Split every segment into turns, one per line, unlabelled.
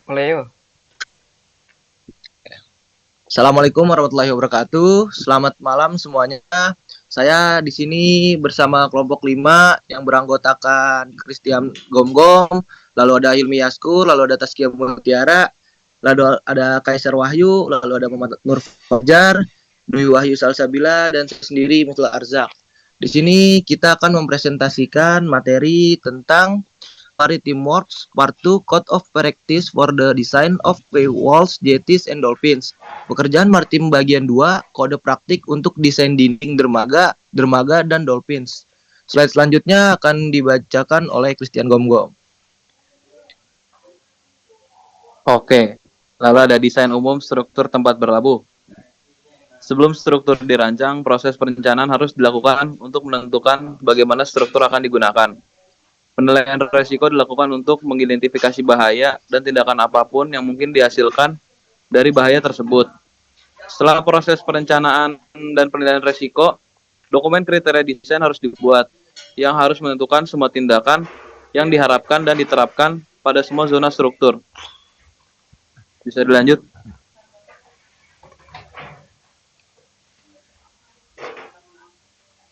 Mulai yuk.
Assalamualaikum warahmatullahi wabarakatuh. Selamat malam semuanya. Saya di sini bersama kelompok 5 yang beranggotakan Christian Gomgom, lalu ada Hilmi Yaskur, lalu ada Taskia Mutiara, lalu ada Kaisar Wahyu, lalu ada Muhammad Nur Fajar, Dwi Wahyu Salsabila, dan saya sendiri Mitla Arzak. Di sini kita akan mempresentasikan materi tentang Maritime Works Part 2 Code of Practice for the Design of Quay Walls, Jetties, and Dolphins. Pekerjaan maritim bagian 2, kode praktik untuk desain dinding dermaga, dan dolphins. Slide selanjutnya akan dibacakan oleh Christian Gomgom.
Oke, lalu ada desain umum struktur tempat berlabuh. Sebelum struktur dirancang, proses perencanaan harus dilakukan untuk menentukan bagaimana struktur akan digunakan. Penilaian risiko dilakukan untuk mengidentifikasi bahaya dan tindakan apapun yang mungkin dihasilkan dari bahaya tersebut. Setelah proses perencanaan dan penilaian risiko, dokumen kriteria desain harus dibuat, yang harus menentukan semua tindakan yang diharapkan dan diterapkan pada semua zona struktur. Bisa dilanjut?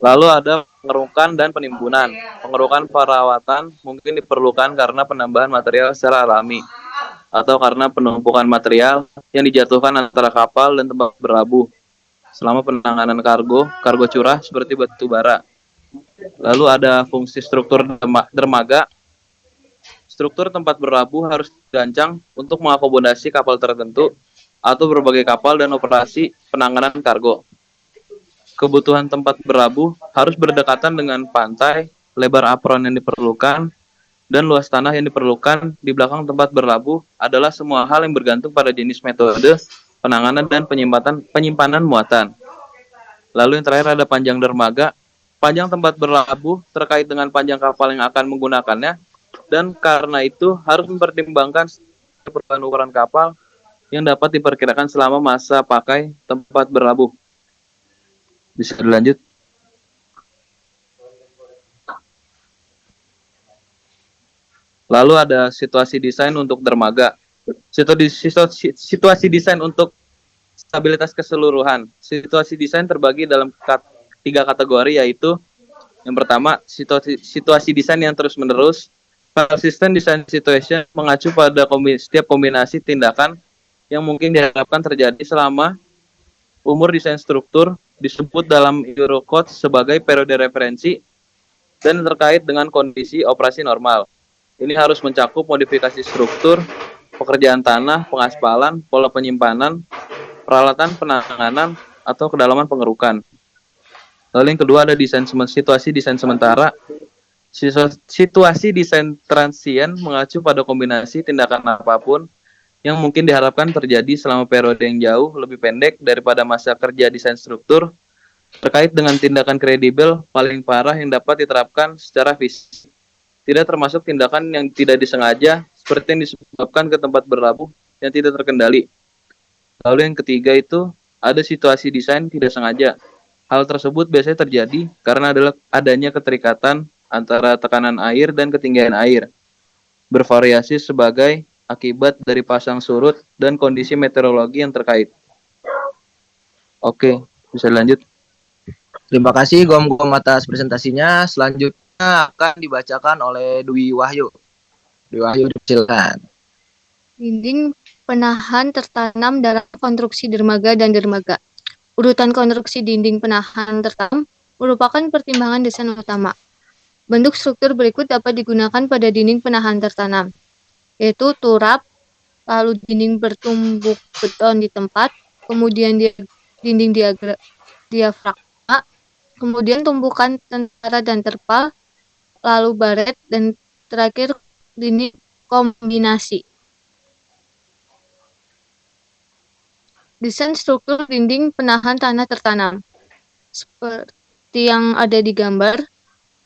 Lalu ada pengerukan dan penimbunan. Pengerukan perawatan mungkin diperlukan karena penambahan material secara alami atau karena penumpukan material yang dijatuhkan antara kapal dan tempat berlabuh selama penanganan kargo curah seperti batu bara. Lalu ada fungsi struktur dermaga. Struktur tempat berlabuh harus dirancang untuk mengakomodasi kapal tertentu atau berbagai kapal dan operasi penanganan kargo. Kebutuhan tempat berlabuh harus berdekatan dengan pantai, lebar apron yang diperlukan, dan luas tanah yang diperlukan di belakang tempat berlabuh adalah semua hal yang bergantung pada jenis metode penanganan dan penyimpanan muatan. Lalu yang terakhir ada panjang dermaga. Panjang tempat berlabuh terkait dengan panjang kapal yang akan menggunakannya, dan karena itu harus mempertimbangkan perubahan ukuran kapal yang dapat diperkirakan selama masa pakai tempat berlabuh. Bisa dilanjut? Lalu ada situasi desain untuk dermaga. Situasi desain untuk stabilitas keseluruhan. Situasi desain terbagi dalam 3 kategori, yaitu yang pertama, situasi desain yang terus-menerus. Persistent design situation mengacu pada setiap kombinasi tindakan yang mungkin diharapkan terjadi selama umur desain struktur, disebut dalam Eurocode sebagai periode referensi dan terkait dengan kondisi operasi normal. Ini harus mencakup modifikasi struktur, pekerjaan tanah, pengaspalan, pola penyimpanan, peralatan penanganan, atau kedalaman pengerukan. Lalu yang kedua ada situasi desain sementara. Situasi desain transient mengacu pada kombinasi tindakan apapun yang mungkin diharapkan terjadi selama periode yang jauh lebih pendek daripada masa kerja desain struktur, terkait dengan tindakan kredibel paling parah yang dapat diterapkan secara fisik. Tidak termasuk tindakan yang tidak disengaja, seperti yang disebabkan ke tempat berlabuh yang tidak terkendali. Lalu yang ketiga itu ada situasi desain tidak sengaja. Hal tersebut biasanya terjadi karena adanya keterikatan antara tekanan air dan ketinggian air, bervariasi sebagai akibat dari pasang surut dan kondisi meteorologi yang terkait. Oke, bisa lanjut.
Terima kasih Gomgom atas presentasinya. Selanjutnya akan dibacakan oleh Dwi Wahyu. Dwi Wahyu, silakan.
Dinding penahan tertanam dalam konstruksi dermaga dan dermaga. Urutan konstruksi dinding penahan tertanam merupakan pertimbangan desain utama. Bentuk struktur berikut dapat digunakan pada dinding penahan tertanam, yaitu turap, lalu dinding bertumbuk beton di tempat, kemudian dinding diafragma, kemudian tumbukan tentara dan terpal, lalu baret, dan terakhir dinding kombinasi. Desain struktur dinding penahan tanah tertanam. Seperti yang ada di gambar,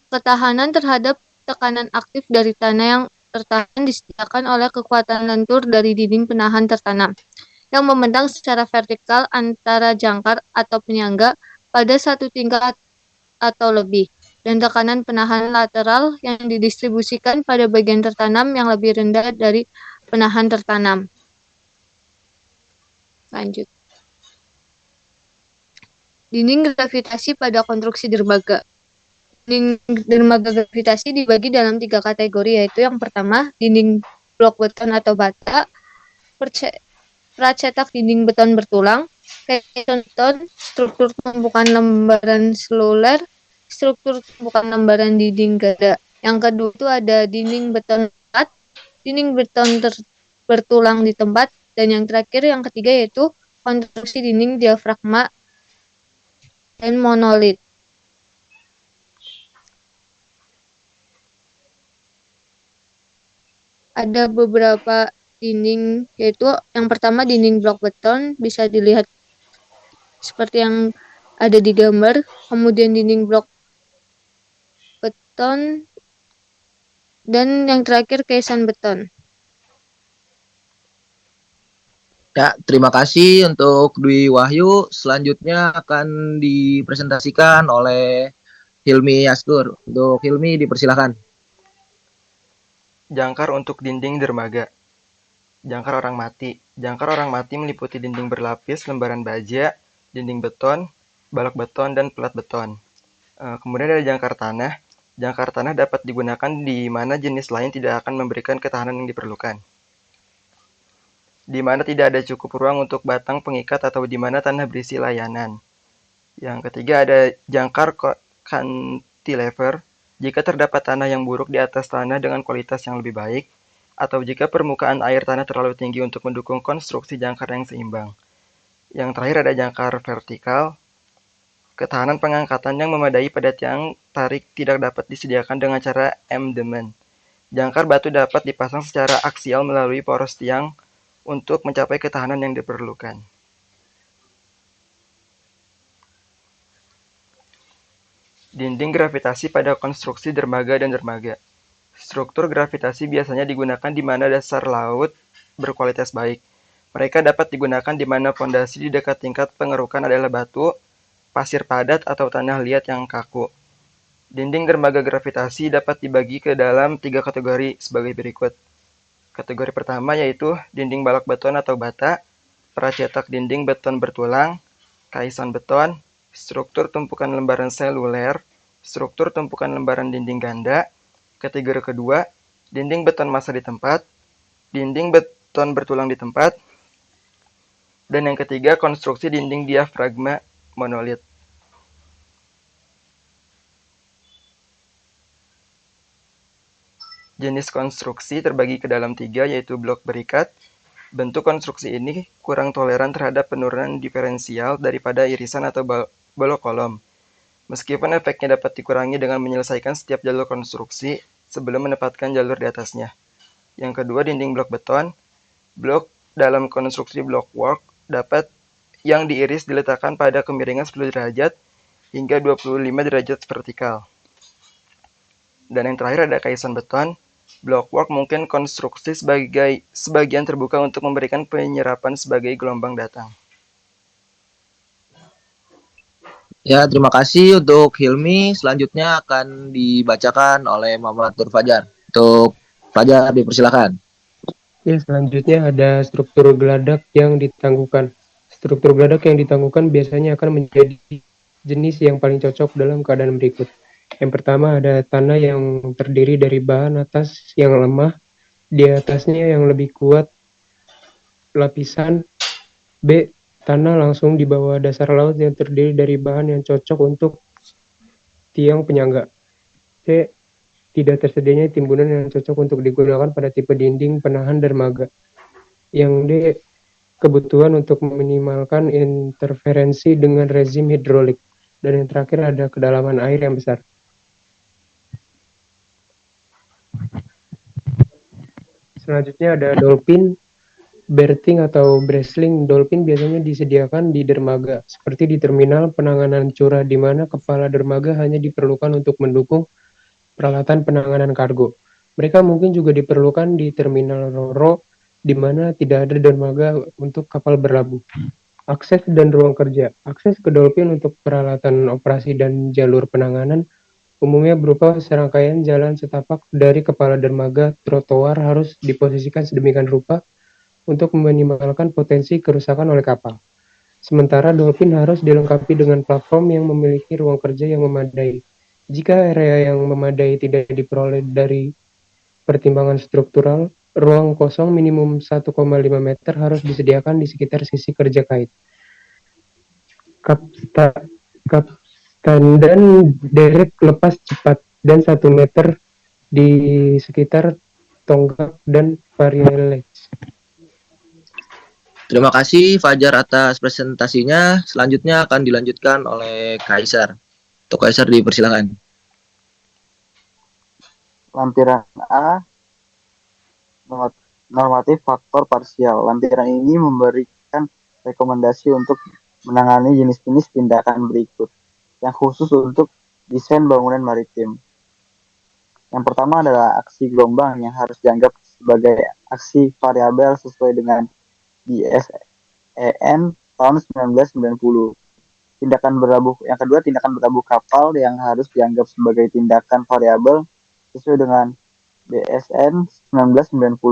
ketahanan terhadap tekanan aktif dari tanah yang tertahan disediakan oleh kekuatan lentur dari dinding penahan tertanam yang membentang secara vertikal antara jangkar atau penyangga pada satu tingkat atau lebih, dan tekanan penahan lateral yang didistribusikan pada bagian tertanam yang lebih rendah dari penahan tertanam. Lanjut. Dinding gravitasi pada konstruksi dermaga. Dinding dermaga gravitasi dibagi dalam 3 kategori, yaitu yang pertama, dinding blok beton atau bata, pracetak dinding beton bertulang, caisson beton, struktur tumpukan lembaran seluler, struktur tumpukan lembaran dinding gada. Yang kedua itu ada dinding beton flat, dinding beton bertulang di tempat, dan yang terakhir yang ketiga yaitu konstruksi dinding diafragma dan monolit. Ada beberapa dinding, yaitu yang pertama dinding blok beton, bisa dilihat seperti yang ada di gambar. Kemudian dinding blok beton, dan yang terakhir caisson beton.
Ya, terima kasih untuk Dwi Wahyu. Selanjutnya akan dipresentasikan oleh Hilmi Yaskur. Untuk Hilmi dipersilakan.
Jangkar untuk dinding dermaga. Jangkar orang mati. Jangkar orang mati meliputi dinding berlapis, lembaran baja, dinding beton, balok beton, dan pelat beton. Kemudian ada jangkar tanah. Jangkar tanah dapat digunakan di mana jenis lain tidak akan memberikan ketahanan yang diperlukan. Di mana tidak ada cukup ruang untuk batang pengikat atau di mana tanah berisi layanan. Yang ketiga ada jangkar cantilever. Jika terdapat tanah yang buruk di atas tanah dengan kualitas yang lebih baik, atau jika permukaan air tanah terlalu tinggi untuk mendukung konstruksi jangkar yang seimbang. Yang terakhir ada jangkar vertikal. Ketahanan pengangkatan yang memadai pada tiang tarik tidak dapat disediakan dengan cara embedment. Jangkar batu dapat dipasang secara aksial melalui poros tiang untuk mencapai ketahanan yang diperlukan. Dinding gravitasi pada konstruksi dermaga dan dermaga. Struktur gravitasi biasanya digunakan di mana dasar laut berkualitas baik. Mereka dapat digunakan di mana fondasi di dekat tingkat pengerukan adalah batu, pasir padat, atau tanah liat yang kaku. Dinding dermaga gravitasi dapat dibagi ke dalam 3 kategori sebagai berikut. Kategori pertama yaitu dinding balok beton atau bata, pracetak dinding beton bertulang, caisson beton, struktur tumpukan lembaran seluler, struktur tumpukan lembaran dinding ganda. Kategori kedua, dinding beton massa di tempat, dinding beton bertulang di tempat, dan yang ketiga, konstruksi dinding diafragma monolit. Jenis konstruksi terbagi ke dalam 3, yaitu blok berikat. Bentuk konstruksi ini kurang toleran terhadap penurunan diferensial daripada irisan atau balok kolom. Meskipun efeknya dapat dikurangi dengan menyelesaikan setiap jalur konstruksi sebelum menempatkan jalur di atasnya. Yang kedua, dinding blok beton. Blok dalam konstruksi block work dapat yang diiris diletakkan pada kemiringan 10 derajat hingga 25 derajat vertikal. Dan yang terakhir ada caisson beton. Blockwork mungkin konstruksi sebagian terbuka untuk memberikan penyerapan sebagai gelombang datang.
Ya, terima kasih untuk Hilmi. Selanjutnya akan dibacakan oleh Muhammad Nur Fajar. Untuk Fajar dipersilakan.
Ya, selanjutnya ada struktur geladak yang ditangguhkan. Struktur geladak yang ditangguhkan biasanya akan menjadi jenis yang paling cocok dalam keadaan berikut. Yang pertama ada tanah yang terdiri dari bahan atas yang lemah, di atasnya yang lebih kuat lapisan. B. Tanah langsung di bawah dasar laut yang terdiri dari bahan yang cocok untuk tiang penyangga. C. Tidak tersedianya timbunan yang cocok untuk digunakan pada tipe dinding penahan dermaga. Yang D. Kebutuhan untuk meminimalkan interferensi dengan rezim hidrolik. Dan yang terakhir ada kedalaman air yang besar. Selanjutnya ada dolphin, berthing atau bracing. Dolphin biasanya disediakan di dermaga, seperti di terminal penanganan curah di mana kepala dermaga hanya diperlukan untuk mendukung peralatan penanganan kargo. Mereka mungkin juga diperlukan di terminal ro-ro di mana tidak ada dermaga untuk kapal berlabuh. Akses dan ruang kerja. Akses ke dolphin untuk peralatan operasi dan jalur penanganan Umumnya berupa serangkaian jalan setapak dari kepala dermaga. Trotoar harus diposisikan sedemikian rupa untuk meminimalkan potensi kerusakan oleh kapal. Sementara dolphin harus dilengkapi dengan platform yang memiliki ruang kerja yang memadai. Jika area yang memadai tidak diperoleh dari pertimbangan struktural, ruang kosong minimum 1,5 meter harus disediakan di sekitar sisi kerja kait. Kapten dan derek lepas cepat dan 1 meter di sekitar tonggak dan varialis.
Terima kasih Fajar atas presentasinya. Selanjutnya akan dilanjutkan oleh Kaisar. Untuk Kaisar dipersilakan.
Lampiran A, normatif faktor parsial. Lampiran ini memberikan rekomendasi untuk menangani jenis-jenis tindakan berikut yang khusus untuk desain bangunan maritim. Yang pertama adalah aksi gelombang yang harus dianggap sebagai aksi variabel sesuai dengan BSEN tahun 1990. Yang kedua, tindakan berlabuh kapal yang harus dianggap sebagai tindakan variabel sesuai dengan BSN 1990.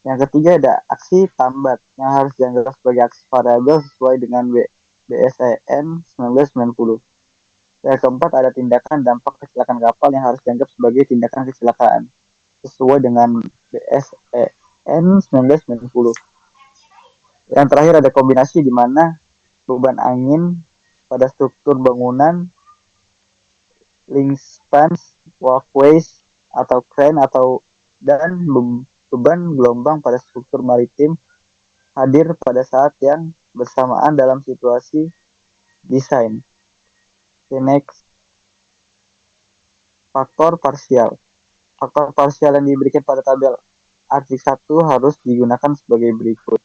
Yang ketiga ada aksi tambat yang harus dianggap sebagai aksi variabel sesuai dengan BSEN 1990. Yang keempat ada tindakan dampak kecelakaan kapal yang harus dianggap sebagai tindakan kecelakaan sesuai dengan BSEN 1990. Yang terakhir ada kombinasi di mana beban angin pada struktur bangunan, link spans, walkways, atau crane dan beban gelombang pada struktur maritim hadir pada saat yang bersamaan dalam situasi desain. The next, faktor parsial. Faktor parsial yang diberikan pada tabel artik 1 harus digunakan sebagai berikut.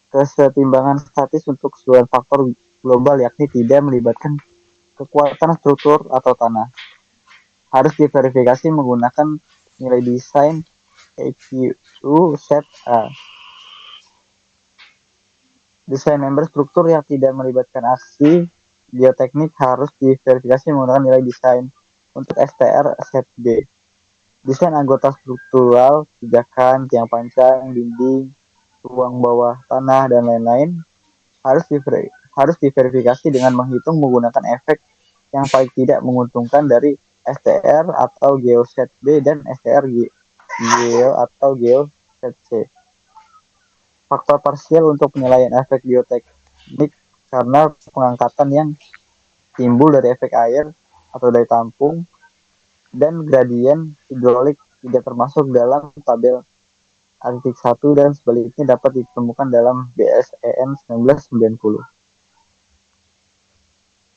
Kesetimbangan statis untuk keseluruhan faktor global yakni tidak melibatkan kekuatan struktur atau tanah. Harus diverifikasi menggunakan nilai desain EQ set A. Desain member struktur yang tidak melibatkan aksi geoteknik harus diverifikasi menggunakan nilai desain untuk STR set B. Desain anggota struktural, pijakan, tiang pancang, dinding, ruang bawah tanah, dan lain-lain harus diverifikasi dengan menghitung menggunakan efek yang paling tidak menguntungkan dari STR atau geoset B dan STR geo atau geoset C. Faktor parsial untuk penilaian efek geoteknik karena pengangkatan yang timbul dari efek air atau dari tampung dan gradien hidrolik tidak termasuk dalam tabel artik 1 dan sebaliknya dapat ditemukan dalam BSEN 1990.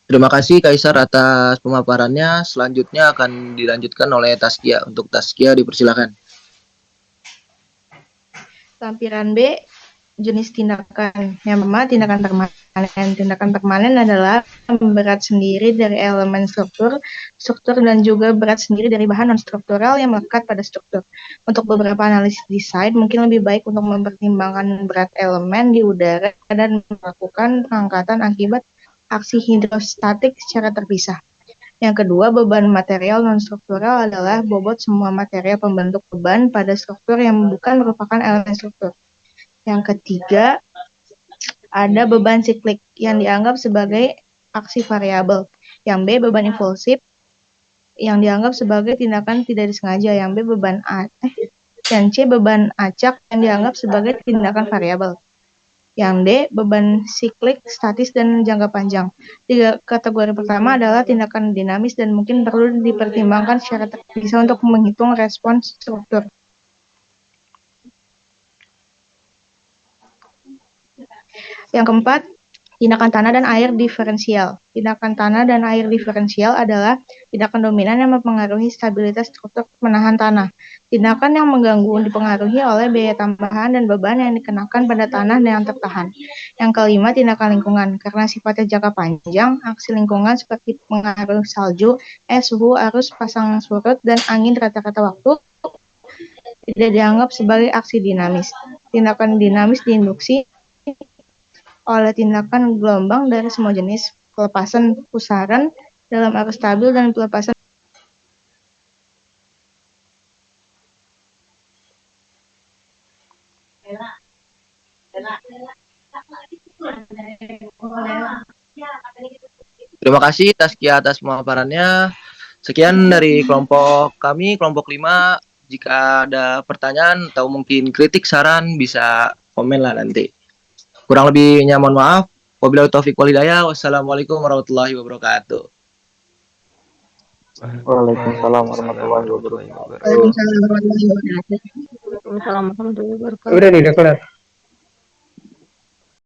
Terima kasih Kaisar atas pemaparannya. Selanjutnya akan dilanjutkan oleh Taskia. Untuk Taskia dipersilakan.
Lampiran B, jenis tindakan. Yang pertama, tindakan permanen. Tindakan permanen adalah berat sendiri dari elemen struktur dan juga berat sendiri dari bahan non-struktural yang melekat pada struktur. Untuk beberapa analisis desain, mungkin lebih baik untuk mempertimbangkan berat elemen di udara dan melakukan pengangkatan akibat aksi hidrostatik secara terpisah. Yang kedua, beban material non-struktural adalah bobot semua material pembentuk beban pada struktur yang bukan merupakan elemen struktur. Yang ketiga, ada beban siklik yang dianggap sebagai aksi variabel. Yang B, beban impulsif yang dianggap sebagai tindakan tidak disengaja. Yang C, beban acak yang dianggap sebagai tindakan variabel. Yang D, beban siklik, statis, dan jangka panjang. Tiga kategori pertama adalah tindakan dinamis dan mungkin perlu dipertimbangkan secara terpisah untuk menghitung respons struktur. Yang keempat, tindakan tanah dan air diferensial. Tindakan tanah dan air diferensial adalah tindakan dominan yang mempengaruhi stabilitas struktur penahan tanah. Tindakan yang mengganggu dipengaruhi oleh biaya tambahan dan beban yang dikenakan pada tanah yang tertahan. Yang kelima, tindakan lingkungan. Karena sifatnya jangka panjang, aksi lingkungan seperti pengaruh salju, es, suhu, arus, pasang surut, dan angin rata-rata waktu tidak dianggap sebagai aksi dinamis. Tindakan dinamis diinduksi oleh tindakan gelombang dari semua jenis, pelepasan pusaran dalam arus stabil dan pelepasan
Terima kasih Taskia atas pemaparannya. Sekian dari kelompok kami, kelompok 5. Jika ada pertanyaan atau mungkin kritik, saran, bisa komen lah nanti. Kurang lebihnya mohon maaf. Wabillahi taufiq wal hidayah. Wassalamualaikum warahmatullahi wabarakatuh.
Waalaikumsalam warahmatullahi wabarakatuh.
Waalaikumsalam warahmatullahi wabarakatuh. Waalaikumsalam warahmatullahi wabarakatuh.
Udah nih, udah kelar.